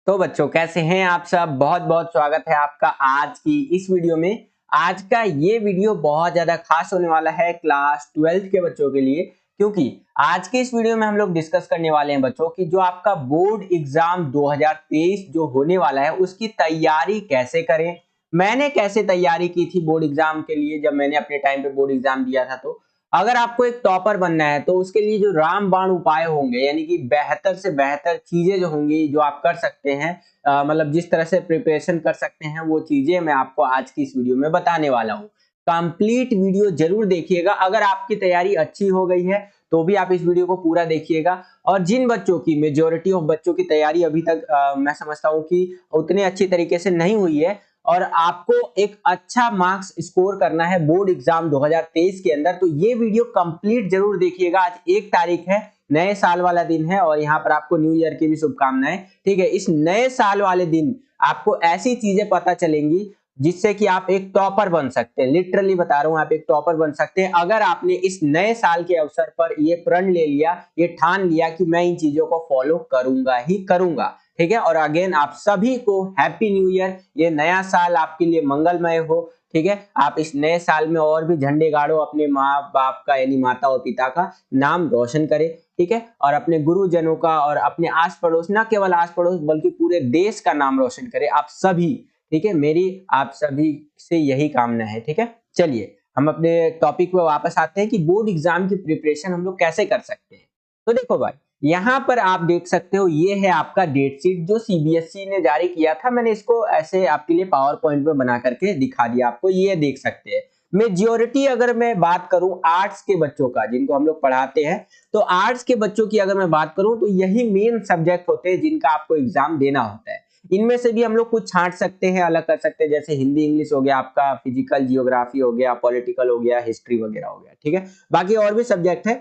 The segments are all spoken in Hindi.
तो बच्चों कैसे हैं आप सब। बहुत बहुत स्वागत है आपका आज की इस वीडियो में। आज का ये वीडियो बहुत ज्यादा खास होने वाला है क्लास 12th के बच्चों के लिए, क्योंकि आज के इस वीडियो में हम लोग डिस्कस करने वाले हैं बच्चों की जो आपका बोर्ड एग्जाम 2023 जो होने वाला है उसकी तैयारी कैसे करें। मैंने कैसे तैयारी की थी बोर्ड एग्जाम के लिए जब मैंने अपने टाइम पे बोर्ड एग्जाम दिया था। तो अगर आपको एक टॉपर बनना है तो उसके लिए जो रामबाण उपाय होंगे यानी कि बेहतर से बेहतर चीजें जो होंगी जो आप कर सकते हैं, मतलब जिस तरह से प्रिपरेशन कर सकते हैं वो चीजें मैं आपको आज की इस वीडियो में बताने वाला हूँ। कंप्लीट वीडियो जरूर देखिएगा। अगर आपकी तैयारी अच्छी हो गई है तो भी आप इस वीडियो को पूरा देखिएगा। और जिन बच्चों की मेजोरिटी ऑफ बच्चों की तैयारी अभी तक मैं समझता हूँ कि उतने अच्छी तरीके से नहीं हुई है और आपको एक अच्छा मार्क्स स्कोर करना है बोर्ड एग्जाम 2023 के अंदर, तो ये वीडियो कंप्लीट जरूर देखिएगा। आज 1 तारीख है, नए साल वाला दिन है और यहाँ पर आपको न्यू ईयर की भी शुभकामनाएं। ठीक है, इस नए साल वाले दिन आपको ऐसी चीजें पता चलेंगी जिससे कि आप एक टॉपर बन सकते हैं। लिटरली बता रहा हूं, आप एक टॉपर बन सकते हैं अगर आपने इस नए साल के अवसर पर ये प्रण ले लिया, ये ठान लिया कि मैं इन चीजों को फॉलो करूंगा ही करूंगा। ठीक है, और अगेन आप सभी को हैप्पी न्यू ईयर। ये नया साल आपके लिए मंगलमय हो। ठीक है, आप इस नए साल में और भी झंडे गाड़ो, अपने माँ बाप का यानी माता और पिता का नाम रोशन करें। ठीक है, और अपने गुरुजनों का और अपने आस पड़ोस, न केवल आस पड़ोस बल्कि पूरे देश का नाम रोशन करें आप सभी। ठीक है, मेरी आप सभी से यही कामना है। ठीक है, चलिए हम अपने टॉपिक पे वापस आते हैं कि बोर्ड एग्जाम की प्रिपरेशन हम लोग कैसे कर सकते हैं। तो देखो भाई, यहाँ पर आप देख सकते हो ये है आपका डेट शीट जो सीबीएसई ने जारी किया था। मैंने इसको ऐसे आपके लिए पावर पॉइंट में बना करके दिखा दिया आपको, ये देख सकते हैं। मेजोरिटी अगर मैं बात करूं आर्ट्स के बच्चों का जिनको हम लोग पढ़ाते हैं, तो आर्ट्स के बच्चों की अगर मैं बात करूं तो यही मेन सब्जेक्ट होते हैं जिनका आपको एग्जाम देना होता है। इनमें से भी हम लोग कुछ छांट सकते हैं, अलग कर सकते हैं, जैसे हिंदी इंग्लिश हो गया आपका, फिजिकल जियोग्राफी हो गया, पॉलिटिकल हो गया, हिस्ट्री वगैरह हो गया। ठीक है, बाकी और भी सब्जेक्ट है।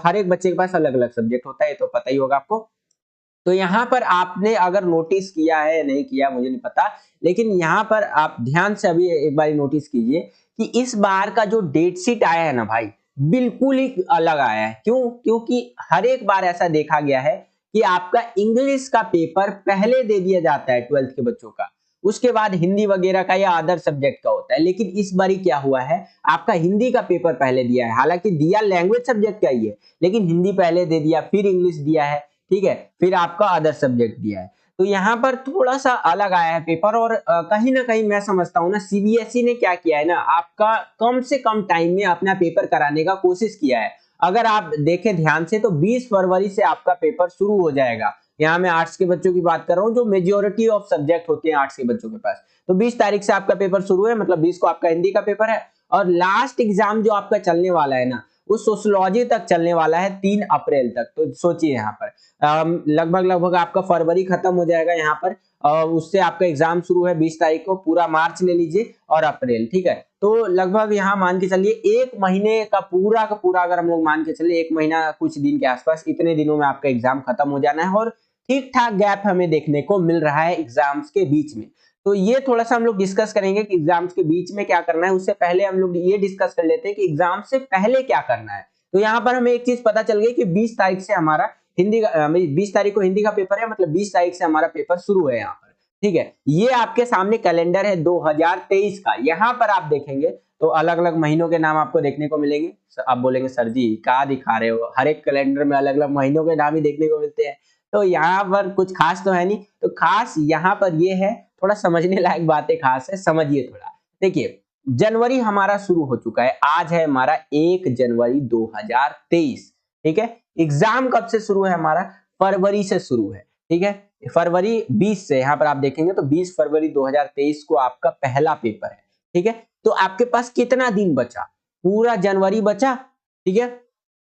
हर एक बच्चे के पास अलग अलग सब्जेक्ट होता है, तो पता ही होगा आपको। तो यहाँ पर आपने अगर नोटिस किया है नहीं किया मुझे नहीं पता, लेकिन यहाँ पर आप ध्यान से अभी एक बार नोटिस कीजिए कि इस बार का जो डेट शीट आया है ना भाई, बिल्कुल ही अलग आया है। क्यों? क्योंकि हर एक बार ऐसा देखा गया है कि आपका इंग्लिश का पेपर पहले दे दिया जाता है 12th के बच्चों का, उसके बाद हिंदी वगैरह का या अदर सब्जेक्ट का होता है। लेकिन इस बार क्या हुआ है, आपका हिंदी का पेपर पहले दिया है। हालांकि दिया लैंग्वेज सब्जेक्ट का ही है, लेकिन हिंदी पहले दे दिया, फिर इंग्लिश दिया है। ठीक है, फिर आपका अदर सब्जेक्ट दिया है। तो यहाँ पर थोड़ा सा अलग आया है पेपर। और कहीं ना कहीं मैं समझता हूँ ना, सीबीएसई ने क्या किया है ना, आपका कम से कम टाइम में अपना पेपर कराने का कोशिश किया है। अगर आप देखें ध्यान से तो 20 फरवरी से आपका पेपर शुरू हो जाएगा। यहाँ मैं आर्ट्स के बच्चों की बात कर रहा हूँ जो मेजोरिटी ऑफ सब्जेक्ट होते हैं आर्ट्स के बच्चों के पास। तो 20 तारीख से आपका पेपर शुरू है, मतलब 20 को आपका हिंदी का पेपर है। और लास्ट एग्जाम जो आपका चलने वाला है ना, वो सोशियोलॉजी तक चलने वाला है 3 अप्रैल तक। तो सोचिए यहाँ पर लगभग लगभग आपका फरवरी खत्म हो जाएगा यहाँ पर, उससे आपका एग्जाम शुरू है 20 तारीख को, पूरा मार्च ले लीजिए और अप्रैल। ठीक है, तो लगभग यहाँ मान के चलिए 1 महीने का पूरा अगर हम लोग मान के चलिए 1 महीना कुछ दिन के आसपास, इतने दिनों में आपका एग्जाम खत्म हो जाना है। और ठीक ठाक गैप हमें देखने को मिल रहा है एग्जाम्स के बीच में। तो ये थोड़ा सा हम लोग डिस्कस करेंगे कि एग्जाम्स के बीच में क्या करना है। उससे पहले हम लोग ये डिस्कस कर लेते हैं कि एग्जाम से पहले क्या करना है। तो यहाँ पर हमें एक चीज पता चल गई कि 20 तारीख से हमारा हिंदी का 20 तारीख को हिंदी का पेपर है, मतलब 20 तारीख से हमारा पेपर शुरू है यहाँ पर। ठीक है, ये आपके सामने कैलेंडर है 2023 का। यहाँ पर आप देखेंगे तो अलग अलग महीनों के नाम आपको देखने को मिलेंगे। आप बोलेंगे सर जी क्या दिखा रहे हो, हर एक कैलेंडर में अलग अलग महीनों के नाम ही देखने को मिलते हैं। तो यहाँ पर कुछ खास तो है नहीं। तो खास यहाँ पर ये है, थोड़ा समझने लायक बातें खास है, समझिए थोड़ा। देखिए, जनवरी हमारा शुरू हो चुका है, आज है हमारा 1 जनवरी 2023। ठीक है, एग्जाम कब से शुरू है हमारा? फरवरी से शुरू है। ठीक है, फरवरी 20 से, यहाँ पर आप देखेंगे तो 20 फरवरी 2023 को आपका पहला पेपर है। ठीक है, तो आपके पास कितना दिन बचा? पूरा जनवरी बचा। ठीक है,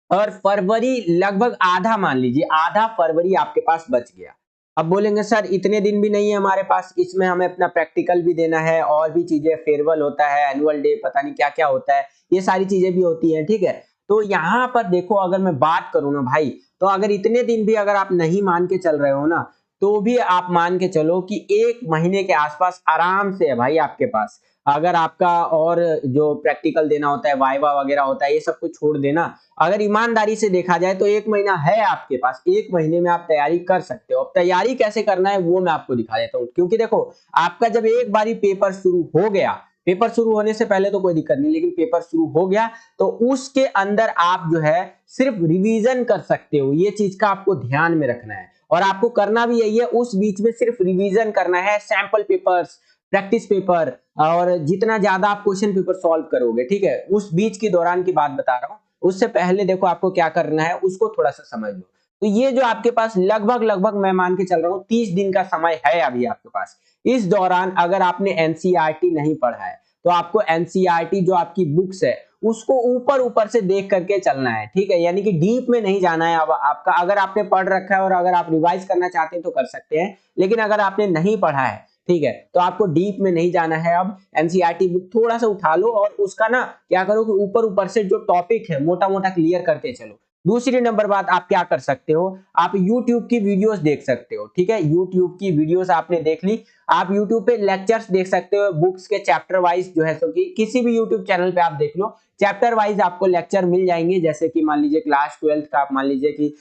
और फरवरी लगभग आधा, मान लीजिए आधा फरवरी आपके पास बच गया। अब बोलेंगे सर इतने दिन भी नहीं है हमारे पास, इसमें हमें अपना प्रैक्टिकल भी देना है और भी चीजें, फेयरवेल होता है, एनुअल डे, पता नहीं क्या क्या होता है, ये सारी चीजें भी होती हैं। ठीक है, तो यहाँ पर देखो अगर मैं बात करूँ ना भाई, तो अगर इतने दिन भी अगर आप नहीं मान के चल रहे हो ना, तो भी आप मान के चलो कि 1 महीने के आसपास आराम से है भाई आपके पास। अगर आपका और जो प्रैक्टिकल देना होता है, वाइवा वगैरह होता है, ये सब कुछ छोड़ देना, अगर ईमानदारी से देखा जाए तो 1 महीना है आपके पास, 1 महीने में आप तैयारी कर सकते हो। अब तैयारी कैसे करना है वो मैं आपको दिखा देता हूँ, क्योंकि देखो आपका जब एक बारी पेपर शुरू हो गया, पेपर शुरू होने से पहले तो कोई दिक्कत नहीं, लेकिन पेपर शुरू हो गया तो उसके अंदर आप जो है सिर्फ रिवीजन कर सकते हो, ये चीज का आपको ध्यान में रखना है। और आपको करना भी यही है, उस बीच में सिर्फ रिवीजन करना है, सैंपल पेपर्स, प्रैक्टिस पेपर, और जितना ज्यादा आप क्वेश्चन पेपर सॉल्व करोगे, ठीक है, उस बीच के दौरान की बात बता रहा हूँ। उससे पहले देखो आपको क्या करना है उसको थोड़ा सा समझ लो। तो ये जो आपके पास लगभग लगभग मैं मान के चल रहा हूँ 30 दिन का समय है अभी आपके पास। इस दौरान अगर आपने एनसीईआरटी नहीं पढ़ा है तो आपको एनसीईआरटी जो आपकी बुक्स है उसको ऊपर ऊपर से देख करके चलना है, ठीक है, यानी कि डीप में नहीं जाना है। अब आपका अगर आपने पढ़ रखा है और अगर आप रिवाइज करना चाहते हैं तो कर सकते हैं, लेकिन अगर आपने नहीं पढ़ा है, ठीक है, तो आपको डीप में नहीं जाना है। अब एनसीईआरटी बुक थोड़ा सा उठा लो और उसका ना क्या करो कि ऊपर ऊपर से जो टॉपिक है मोटा मोटा क्लियर करते चलो। दूसरी नंबर बात आप क्या कर सकते हो, आप YouTube की वीडियोस देख सकते हो, ठीक है, YouTube की वीडियोस आपने देख ली, आप YouTube पे लेक्चर्स देख सकते हो, बुक्स के चैप्टर वाइज जो है, सो कि किसी भी YouTube चैनल पे आप देख लो, चैप्टर वाइज आपको लेक्चर मिल जाएंगे। जैसे कि मान लीजिए क्लास 12 का, आप मान लीजिए कि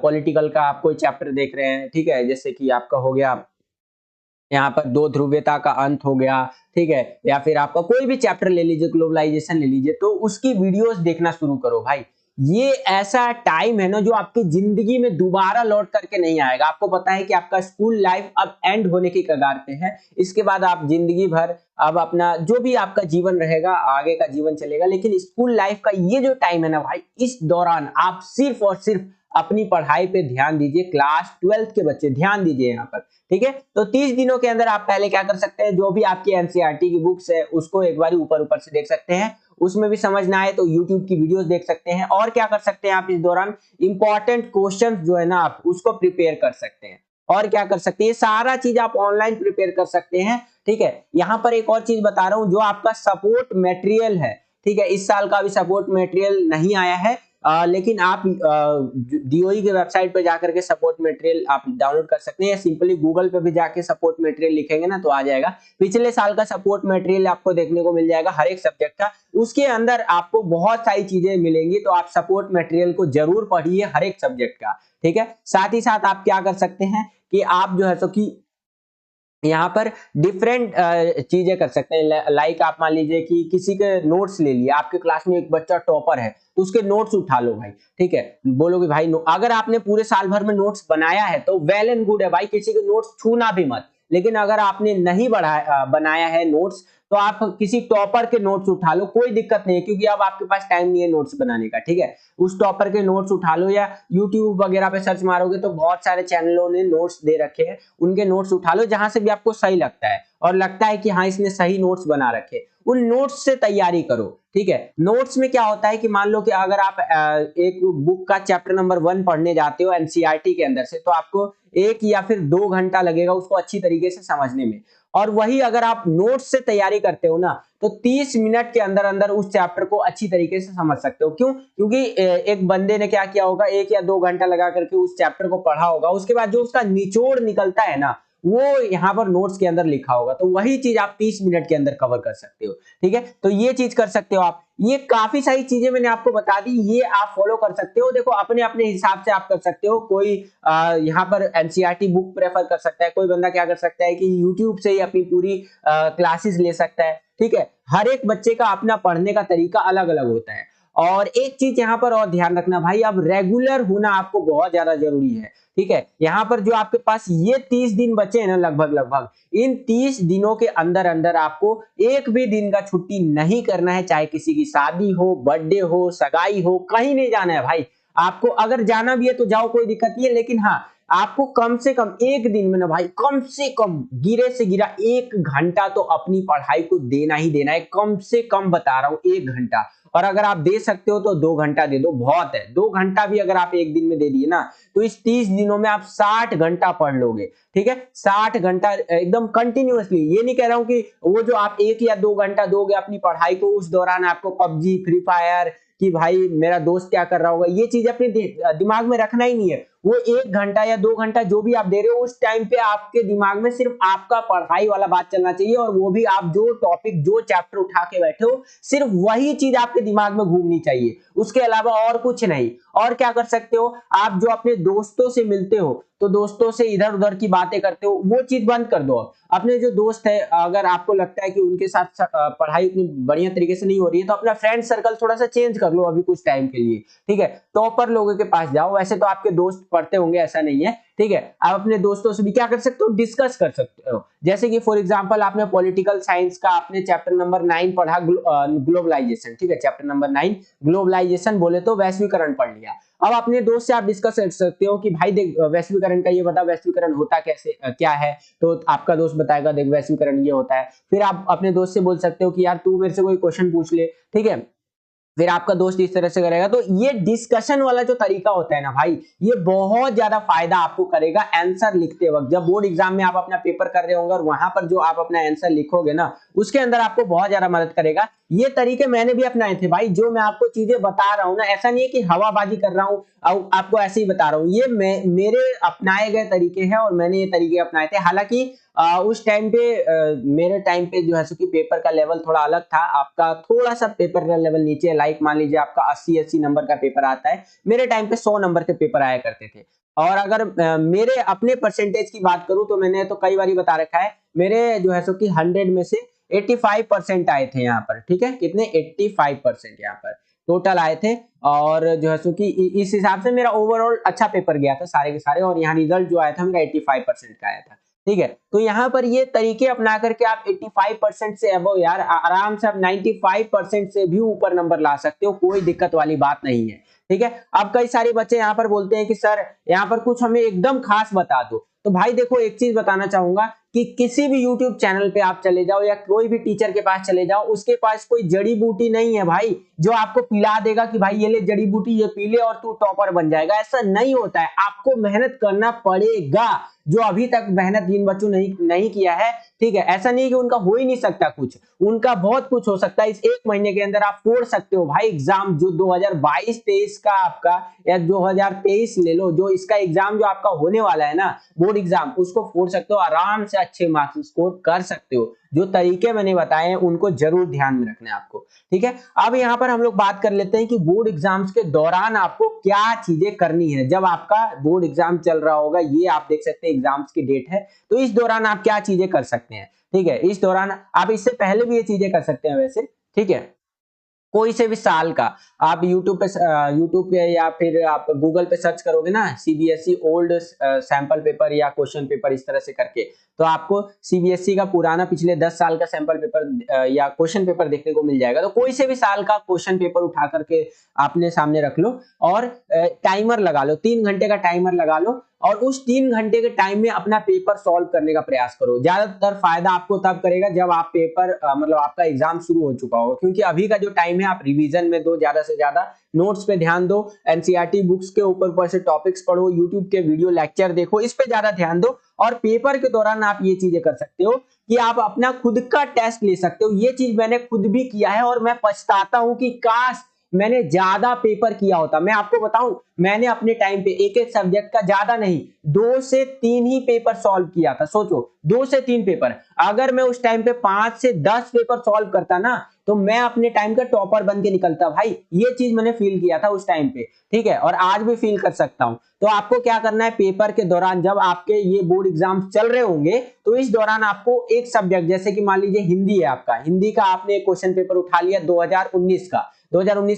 पॉलिटिकल का आप कोई चैप्टर देख रहे हैं, ठीक है, जैसे कि आपका हो गया यहाँ पर दो ध्रुवीयता का अंत हो गया, ठीक है, या फिर आपका कोई भी चैप्टर ले लीजिए, ग्लोबलाइजेशन ले लीजिए, तो उसकी वीडियोस देखना शुरू करो भाई। ये ऐसा टाइम है ना जो आपकी जिंदगी में दोबारा लौट करके नहीं आएगा। आपको पता है कि आपका स्कूल लाइफ अब एंड होने की कगार पे है, इसके बाद आप जिंदगी भर अब अपना जो भी आपका जीवन रहेगा आगे का जीवन चलेगा, लेकिन स्कूल लाइफ का ये जो टाइम है ना भाई, इस दौरान आप सिर्फ और सिर्फ अपनी पढ़ाई पे ध्यान दीजिए। क्लास 12 के बच्चे ध्यान दीजिए यहाँ पर, ठीक है। तो 30 दिनों के अंदर आप पहले क्या कर सकते हैं, जो भी आपकी एनसीईआरटी की बुक्स है उसको एक बार ऊपर ऊपर से देख सकते हैं, उसमें भी समझ ना आए तो यूट्यूब की वीडियोस देख सकते हैं। और क्या कर सकते हैं आप इस दौरान, इंपॉर्टेंट क्वेश्चन जो है ना आप उसको प्रिपेयर कर सकते हैं। और क्या कर सकते हैं, सारा चीज आप ऑनलाइन प्रिपेयर कर सकते हैं, ठीक है। यहाँ पर एक और चीज बता रहा हूँ, जो आपका सपोर्ट मटेरियल है, ठीक है, इस साल का भी सपोर्ट मटेरियल नहीं आया है, लेकिन आप डीओई के वेबसाइट पर जाकर के सपोर्ट मटेरियल आप डाउनलोड कर सकते हैं, या सिंपली गूगल पे भी जाके सपोर्ट मटेरियल लिखेंगे ना तो आ जाएगा। पिछले साल का सपोर्ट मटेरियल आपको देखने को मिल जाएगा हर एक सब्जेक्ट का, उसके अंदर आपको बहुत सारी चीजें मिलेंगी, तो आप सपोर्ट मटेरियल को जरूर पढ़िए हर एक सब्जेक्ट का, ठीक है। साथ ही साथ आप क्या कर सकते हैं कि आप जो है सो कि यहाँ पर डिफरेंट चीजें कर सकते हैं, लाइक आप मान लीजिए कि किसी के नोट्स ले लिए, आपके क्लास में एक बच्चा टॉपर है तो उसके नोट्स उठा लो भाई, ठीक है, बोलो कि भाई अगर आपने पूरे साल भर में नोट्स बनाया है तो वेल एंड गुड है भाई, किसी के नोट्स छूना भी मत। लेकिन अगर आपने नहीं बनाया है नोट्स, तो आप किसी टॉपर के नोट्स उठा लो, कोई दिक्कत नहीं है, क्योंकि अब आपके पास टाइम नहीं है नोट्स बनाने का, ठीक है। उस टॉपर के नोट्स उठा लो, या यूट्यूब वगैरह पे सर्च मारोगे तो बहुत सारे चैनलों ने नोट्स दे रखे हैं, उनके नोट्स उठा लो जहां से भी आपको सही लगता है और लगता है कि हाँ इसने सही नोट्स बना रखे, उन नोट्स से तैयारी करो, ठीक है। नोट्स में क्या होता है कि मान लो कि अगर आप एक बुक का चैप्टर नंबर 1 पढ़ने जाते हो एनसीईआरटी के अंदर से, तो आपको 1 या फिर 2 घंटा लगेगा उसको अच्छी तरीके से समझने में, और वही अगर आप नोट्स से तैयारी करते हो ना तो 30 मिनट के अंदर अंदर उस चैप्टर को अच्छी तरीके से समझ सकते हो। क्यों? क्योंकि एक बंदे ने क्या किया होगा, 1 या 2 घंटा लगा करके उस चैप्टर को पढ़ा होगा, उसके बाद जो उसका निचोड़ निकलता है ना वो यहाँ पर नोट्स के अंदर लिखा होगा, तो वही चीज आप 30 मिनट के अंदर कवर कर सकते हो, ठीक है। तो ये चीज कर सकते हो आप, ये काफी सारी चीजें मैंने आपको बता दी, ये आप फॉलो कर सकते हो। देखो अपने अपने हिसाब से आप कर सकते हो, कोई यहाँ पर एनसीईआरटी बुक प्रेफर कर सकता है, कोई बंदा क्या कर सकता है कि यूट्यूब से ही अपनी पूरी क्लासेस ले सकता है, ठीक है। हर एक बच्चे का अपना पढ़ने का तरीका अलग अलग होता है। और एक चीज यहाँ पर और ध्यान रखना भाई, अब रेगुलर होना आपको बहुत ज्यादा जरूरी है, ठीक है। यहाँ पर जो आपके पास ये 30 दिन बचे हैं ना लगभग लगभग, इन 30 दिनों के अंदर अंदर आपको एक भी दिन का छुट्टी नहीं करना है, चाहे किसी की शादी हो, बर्थडे हो, सगाई हो, कहीं नहीं जाना है भाई। आपको अगर जाना भी है तो जाओ, कोई दिक्कत नहीं है, लेकिन हाँ आपको कम से कम एक दिन में ना भाई, कम से कम गिरे से गिरा 1 घंटा तो अपनी पढ़ाई को देना ही देना है, कम से कम बता रहा हूं 1 घंटा। और अगर आप दे सकते हो तो 2 घंटा दे दो, बहुत है। 2 घंटा भी अगर आप एक दिन में दे दिए ना तो इस 30 दिनों में आप 60 घंटा पढ़ लोगे, ठीक है। 60 घंटा एकदम कंटिन्यूअसली, ये नहीं कह रहा हूं कि वो जो आप 1 या 2 घंटा दोगे अपनी पढ़ाई को, उस दौरान आपको पबजी, फ्री फायर, कि भाई मेरा दोस्त क्या कर रहा होगा, ये चीज अपने दिमाग में रखना ही नहीं है। वो 1 घंटा या 2 घंटा जो भी आप दे रहे हो उस टाइम पे आपके दिमाग में सिर्फ आपका पढ़ाई वाला बात चलना चाहिए, और वो भी आप जो टॉपिक जो चैप्टर उठा के बैठे हो सिर्फ वही चीज आपके दिमाग में घूमनी चाहिए, उसके अलावा और कुछ नहीं। और क्या कर सकते हो, आप जो अपने दोस्तों से मिलते हो तो दोस्तों से इधर उधर की बातें करते हो, वो चीज बंद कर दो। अपने जो दोस्त है अगर आपको लगता है कि उनके साथ पढ़ाई उतनी बढ़िया तरीके से नहीं हो रही है तो अपना फ्रेंड सर्कल थोड़ा सा चेंज कर लो अभी कुछ टाइम के लिए, ठीक है। टॉपर लोगों के पास जाओ, वैसे तो आपके दोस्त पढ़ते होंगे ऐसा नहीं है, ठीक है। आप अपने दोस्तों से भी क्या कर सकते हो, डिस्कस कर सकते हो। जैसे कि फॉर एग्जांपल आपने पॉलिटिकल साइंस का आपने चैप्टर नंबर 9 पढ़ा, ग्लोबलाइजेशन, ठीक है, चैप्टर नंबर 9 ग्लोबलाइजेशन बोले तो वैश्वीकरण पढ़ लिया। अब अपने दोस्त से आप डिस्कस कर सकते हो कि भाई देख वैश्वीकरण का ये बता, वैश्वीकरण होता कैसे क्या है, तो आपका दोस्त बताएगा देख वैश्वीकरण ये होता है। फिर आप अपने दोस्त से बोल सकते हो कि यार तू मेरे से कोई क्वेश्चन पूछ ले, ठीक है। फिर आपका दोस्त इस तरह से करेगा। तो ये डिस्कशन वाला जो तरीका होता है ना भाई, ये बहुत ज्यादा फायदा आपको करेगा आंसर लिखते वक्त। जब बोर्ड एग्जाम में आप अपना पेपर कर रहे होंगे और वहां पर जो आप अपना आंसर लिखोगे ना, उसके अंदर आपको बहुत ज्यादा मदद करेगा। ये तरीके मैंने भी अपनाए थे भाई, जो मैं आपको चीजें बता रहा हूं ना, ऐसा नहीं है कि हवाबाजी कर रहा हूं आपको ऐसे ही बता रहा हूं, ये मेरे अपनाए गए तरीके हैं और मैंने ये तरीके अपनाए थे। हालांकि उस टाइम पे मेरे टाइम पे जो है सो कि पेपर का लेवल थोड़ा अलग था, आपका थोड़ा सा पेपर का लेवल नीचे, लाइक मान लीजिए आपका 80 नंबर का पेपर आता है, मेरे टाइम पे 100 नंबर के पेपर आया करते थे। और अगर मेरे अपने परसेंटेज की बात करूं तो मैंने तो कई बार बता रखा है, मेरे जो है सो कि 100 में से 85% आए थे यहाँ पर, ठीक है, कितने 85% यहाँ पर टोटल आए थे। और जो है सो कि इस हिसाब से मेरा ओवरऑल अच्छा पेपर गया था सारे के सारे, और यहाँ रिजल्ट जो आया था मेरा 85% का आया था, ठीक है। तो यहाँ पर ये तरीके अपना करके आप 85% से अबव यार आराम से आप 95% से भी ऊपर नंबर ला सकते हो, कोई दिक्कत वाली बात नहीं है, ठीक है। अब कई सारे बच्चे यहाँ पर बोलते हैं कि सर यहाँ पर कुछ हमें एकदम खास बता दो। तो भाई देखो एक चीज बताना चाहूंगा कि किसी भी YouTube चैनल पे आप चले जाओ या कोई भी टीचर के पास चले जाओ, उसके पास कोई जड़ी बूटी नहीं है भाई जो आपको पिला देगा कि भाई ये ले जड़ी बूटी ये पी ले और तू टॉपर बन जाएगा। ऐसा नहीं होता है, आपको मेहनत करना पड़ेगा। जो अभी तक मेहनत जिन बच्चों ने नहीं किया है, ठीक है, ऐसा नहीं कि उनका हो ही नहीं सकता कुछ, उनका बहुत कुछ हो सकता है। इस 1 महीने के अंदर आप फोड़ सकते हो भाई एग्जाम, जो 2022-23 का आपका या 2023 ले लो, जो इसका एग्जाम जो आपका होने वाला है ना बोर्ड एग्जाम, उसको फोड़ सकते हो, आराम से अच्छे मार्क्स स्कोर कर सकते हो। जो तरीके मैंने बताए हैं उनको जरूर ध्यान में रखना है आपको, ठीक है। अब यहाँ पर हम लोग बात कर लेते हैं कि बोर्ड एग्जाम्स के दौरान आपको क्या चीजें करनी है। जब आपका बोर्ड एग्जाम चल रहा होगा, ये आप देख सकते हैं एग्जाम्स की डेट है, तो इस दौरान आप क्या चीजें कर सकते हैं, ठीक है। इस दौरान आप इससे पहले भी ये चीजें कर सकते हैं वैसे, ठीक है। कोई से भी साल का आप यूट्यूब पे या फिर आप गूगल पे सर्च करोगे ना सीबीएसई ओल्ड सैंपल पेपर या क्वेश्चन पेपर इस तरह से करके, तो आपको सीबीएसई का पुराना पिछले 10 साल का सैंपल पेपर या क्वेश्चन पेपर देखने को मिल जाएगा। तो कोई से भी साल का क्वेश्चन पेपर उठा करके आपने सामने रख लो और टाइमर लगा लो, 3 घंटे का टाइमर लगा लो, और उस 3 घंटे के टाइम में अपना पेपर सॉल्व करने का प्रयास करो। ज्यादातर फायदा आपको तब करेगा जब आप पेपर मतलब आपका एग्जाम शुरू हो चुका होगा, क्योंकि अभी का जो टाइम है आप रिवीजन में दो, ज्यादा से ज्यादा नोट्स पे ध्यान दो, एनसीईआरटी बुक्स के ऊपर से टॉपिक्स पढ़ो, यूट्यूब के वीडियो लेक्चर देखो, इस पे ज्यादा ध्यान दो। और पेपर के दौरान आप ये चीजें कर सकते हो कि आप अपना खुद का टेस्ट ले सकते हो। ये चीज मैंने खुद भी किया है और मैं पछताता हूं कि काश मैंने ज्यादा पेपर किया होता। मैं आपको बताऊं, मैंने अपने टाइम पे एक एक सब्जेक्ट का ज्यादा नहीं 2 से 3 ही पेपर सॉल्व किया था। सोचो 2 से 3 पेपर, अगर मैं उस टाइम पे 5 से 10 पेपर सॉल्व करता ना तो मैं अपने टाइम का टॉपर बन के निकलता भाई। ये चीज मैंने फील किया था उस टाइम पे, ठीक है, और आज भी फील कर सकता हूं। तो आपको क्या करना है, पेपर के दौरान जब आपके ये बोर्ड एग्जाम चल रहे होंगे तो इस दौरान आपको एक सब्जेक्ट, जैसे कि मान लीजिए हिंदी है आपका, हिंदी का आपने एक क्वेश्चन पेपर उठा लिया 2019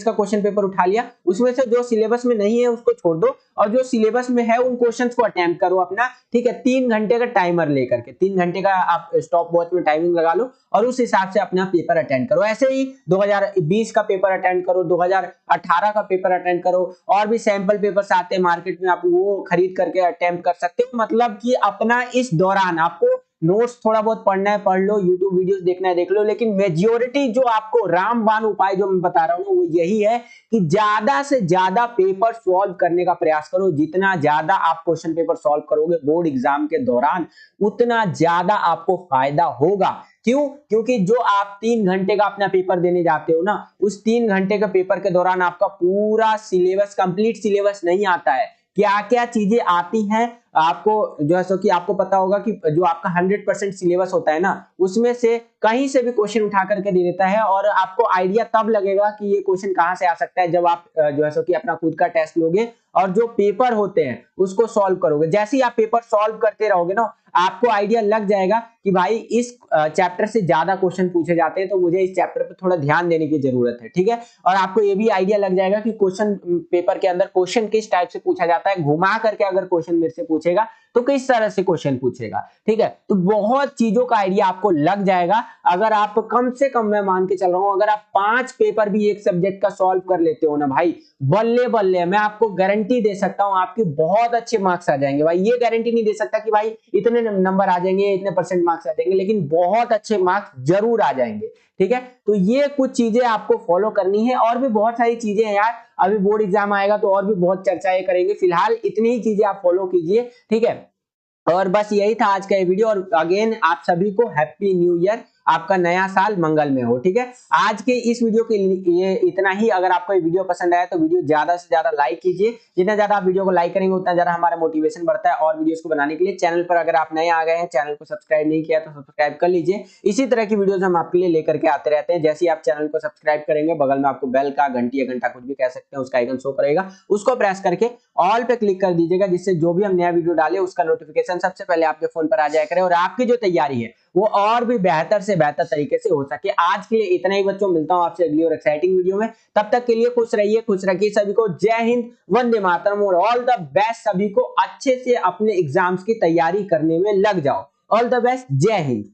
का क्वेश्चन पेपर उठा लिया, उसमें से जो सिलेबस में नहीं है उसको छोड़ दो और जो सिलेबस में है उन क्वेश्चंस को अटेम्प्ट करो अपना, ठीक है। 3 घंटे का टाइमर लेकर के, 3 घंटे का आप स्टॉप वॉच में टाइमिंग लगा लो और उस हिसाब से अपना पेपर अटेंड करो। ऐसे ही 2020 का पेपर अटेंड करो, 2018 का पेपर अटेंड करो, और भी सैंपल पेपर्स आते हैं मार्केट में, आप वो खरीद करके अटेम्प्ट कर सकते हो। मतलब कि अपना इस दौरान आपको नोट्स थोड़ा बहुत पढ़ना है पढ़ लो, यूट्यूब वीडियोस देखना है देख लो, लेकिन मेजॉरिटी जो आपको रामबाण उपाय जो मैं बता रहा हूं वो यही है कि ज्यादा से ज्यादा पेपर सॉल्व करने का प्रयास करो। जितना ज्यादा आप क्वेश्चन पेपर सॉल्व करोगे बोर्ड एग्जाम के दौरान, उतना ज्यादा आपको फायदा होगा। क्यों? क्योंकि जो आप 3 घंटे का अपना पेपर देने जाते हो ना, उस 3 घंटे के पेपर के दौरान आपका पूरा सिलेबस, कंप्लीट सिलेबस नहीं आता है, क्या क्या चीजें आती हैं। आपको जो है सो कि आपको पता होगा कि जो आपका 100% सिलेबस होता है ना, उसमें से कहीं से भी क्वेश्चन उठा करके दे देता है, और आपको आइडिया तब लगेगा कि ये क्वेश्चन कहां से आ सकता है, जब आप जो है सो कि अपना खुद का टेस्ट लोगे और जो पेपर होते हैं उसको सॉल्व करोगे। जैसे ही आप पेपर सॉल्व करते रहोगे ना, आपको आइडिया लग जाएगा कि भाई इस चैप्टर से ज्यादा क्वेश्चन पूछे जाते हैं, तो मुझे इस चैप्टर पर थोड़ा ध्यान देने की जरूरत है। ठीक है, और आपको ये भी आइडिया लग जाएगा कि क्वेश्चन पेपर के अंदर क्वेश्चन किस टाइप से पूछा जाता है, घुमा करके अगर क्वेश्चन मेरे से पूछेगा तो किस तरह से क्वेश्चन पूछेगा। ठीक है, तो बहुत चीजों का आइडिया आपको लग जाएगा। अगर आप कम से कम, मैं मान के चल रहा हूं, अगर आप 5 पेपर भी एक सब्जेक्ट का सॉल्व कर लेते हो ना भाई, बल्ले बल्ले, मैं आपको गारंटी दे सकता हूं आपके बहुत अच्छे मार्क्स आ जाएंगे। भाई ये गारंटी नहीं दे सकता कि भाई इतने नंबर आ जाएंगे, इतने परसेंट मार्क्स आ जाएंगे, लेकिन बहुत अच्छे मार्क्स जरूर आ जाएंगे। ठीक है, तो ये कुछ चीजें आपको फॉलो करनी है, और भी बहुत सारी चीजें हैं यार, अभी बोर्ड एग्जाम आएगा तो और भी बहुत चर्चाएं करेंगे। फिलहाल इतनी ही चीजें आप फॉलो कीजिए। ठीक है, और बस यही था आज का ये वीडियो, और अगेन आप सभी को हैप्पी न्यू ईयर, आपका नया साल मंगल में हो। ठीक है, आज के इस वीडियो के लिए इतना ही। अगर आपको ये वीडियो पसंद आया तो वीडियो ज्यादा से ज्यादा लाइक कीजिए। जितना ज्यादा आप वीडियो को लाइक करेंगे उतना ज्यादा हमारा मोटिवेशन बढ़ता है और वीडियोस को बनाने के लिए। चैनल पर अगर आप नए आ गए हैं, चैनल को सब्सक्राइब नहीं किया तो सब्सक्राइब कर लीजिए। इसी तरह की वीडियोस हम आपके लिए लेकर के आते रहते हैं। जैसे ही आप चैनल को सब्सक्राइब करेंगे, बगल में आपको बेल का, घंटी या घंटा कुछ भी कह सकते हैं, उसका आइकन शो करेगा, उसको प्रेस करके ऑल पे क्लिक कर दीजिएगा, जिससे जो भी हम नया वीडियो डाले उसका नोटिफिकेशन सबसे पहले आपके फोन पर आ जाया करे, और आपकी जो तैयारी है वो और भी बेहतर से बेहतर तरीके से हो सके। आज के लिए इतना ही बच्चों, मिलता हूं आपसे अगली और एक्साइटिंग वीडियो में। तब तक के लिए खुश रहिए, खुश रखिए सभी को। जय हिंद, वंदे मातरम, और ऑल द बेस्ट सभी को। अच्छे से अपने एग्जाम्स की तैयारी करने में लग जाओ। ऑल द बेस्ट, जय हिंद।